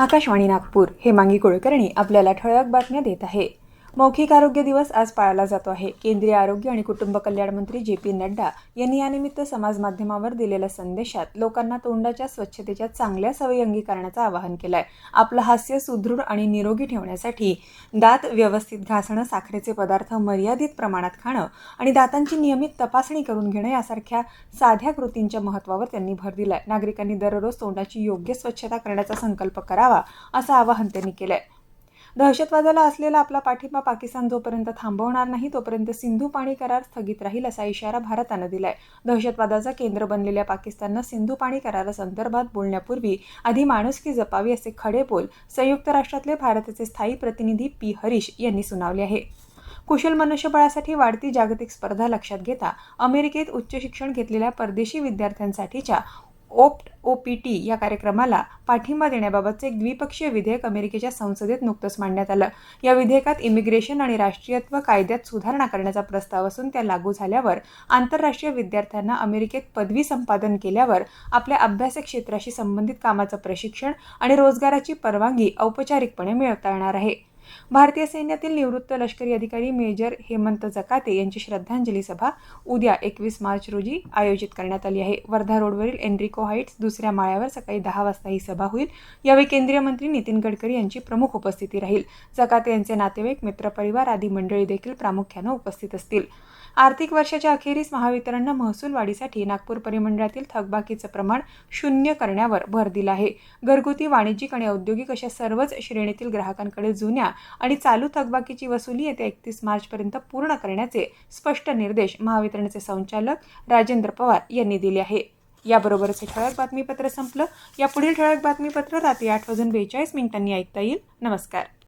आकाशवाणी नागपूर हेमांगी कुलकर्णी आपल्याला ठळक बातम्या देत आहे. मौखिक आरोग्य दिवस आज पाळला जातो आहे. केंद्रीय आरोग्य आणि कुटुंब कल्याण मंत्री जे.पी. नड्डा यांनी यानिमित्त समाज माध्यमावर दिलेल्या संदेशात लोकांना तोंडाच्या स्वच्छतेच्या चांगल्या सवयी अंगीकारण्याचं आवाहन केलं आहे. आपलं हास्य सुदृढ आणि निरोगी ठेवण्यासाठी दात व्यवस्थित घासणं, साखरेचे पदार्थ मर्यादित प्रमाणात खाणं आणि दातांची नियमित तपासणी करून घेणं यासारख्या साध्या कृतींच्या महत्त्वावर त्यांनी भर दिला आहे. नागरिकांनी दररोज तोंडाची योग्य स्वच्छता करण्याचा संकल्प करावा असं आवाहन त्यांनी केलं आहे. दहशतवादाला असलेला आपला पाठिंबा पाकिस्तान जोपर्यंत थांबवणार नाही तोपर्यंत सिंधू पाणी करार स्थगित राहील असा इशारा भारतानं दिलाय. दहशतवादाचा केंद्र बनलेल्या पाकिस्ताननं सिंधू पाणी करारासंदर्भात बोलण्यापूर्वी आधी माणुसकी जपावी असे खडे बोल संयुक्त राष्ट्रातले भारताचे स्थायी प्रतिनिधी पी हरीश यांनी सुनावले आहे. कुशल मनुष्यबळासाठी वाढती जागतिक स्पर्धा लक्षात घेता अमेरिकेत उच्च शिक्षण घेतलेल्या परदेशी विद्यार्थ्यांसाठीच्या OPT या कार्यक्रमाला पाठिंबा देण्याबाबतचे एक द्विपक्षीय विधेयक अमेरिकेच्या संसदेत नुकतंच मांडण्यात आलं. या विधेयकात इमिग्रेशन आणि राष्ट्रीयत्व कायद्यात सुधारणा करण्याचा प्रस्ताव असून त्या लागू झाल्यावर आंतरराष्ट्रीय विद्यार्थ्यांना अमेरिकेत पदवी संपादन केल्यावर आपल्या अभ्यास क्षेत्राशी संबंधित कामाचं प्रशिक्षण आणि रोजगाराची परवानगी औपचारिकपणे मिळवता येणार आहे. भारतीय सैन्यातील निवृत्त लष्करी अधिकारी मेजर हेमंत जकाते यांची श्रद्धांजली सभा उद्या 21 मार्च रोजी आयोजित करण्यात आली आहे. वर्धा रोडवरील एनरिको हाईट्स दुसऱ्या माळ्यावर सकाळी 10 वाजता ही सभा होईल. यावेळी केंद्रीय मंत्री नितीन गडकरी यांची प्रमुख उपस्थिती राहील. जकाते यांचे नातेवाईक, मित्रपरिवार आदी मंडळी देखील प्रामुख्यानं उपस्थित असतील. आर्थिक वर्षाच्या अखेरीस महावितरणनं महसूल वाढीसाठी नागपूर परिमंडळातील थकबाकीचं प्रमाण 0 करण्यावर भर दिला आहे. घरगुती, वाणिज्यिक आणि औद्योगिक अशा सर्वच श्रेणीतील ग्राहकांकडे जुन्या आणि चालू थकबाकीची वसुली येत्या 31 मार्चपर्यंत पूर्ण करण्याचे स्पष्ट निर्देश महावितरणचे संचालक राजेंद्र पवार यांनी दिले आहे. याबरोबरच हे ठळक बातमीपत्र संपलं. यापुढील ठळक बातमीपत्र रात्री 8:42 ऐकता येईल. नमस्कार.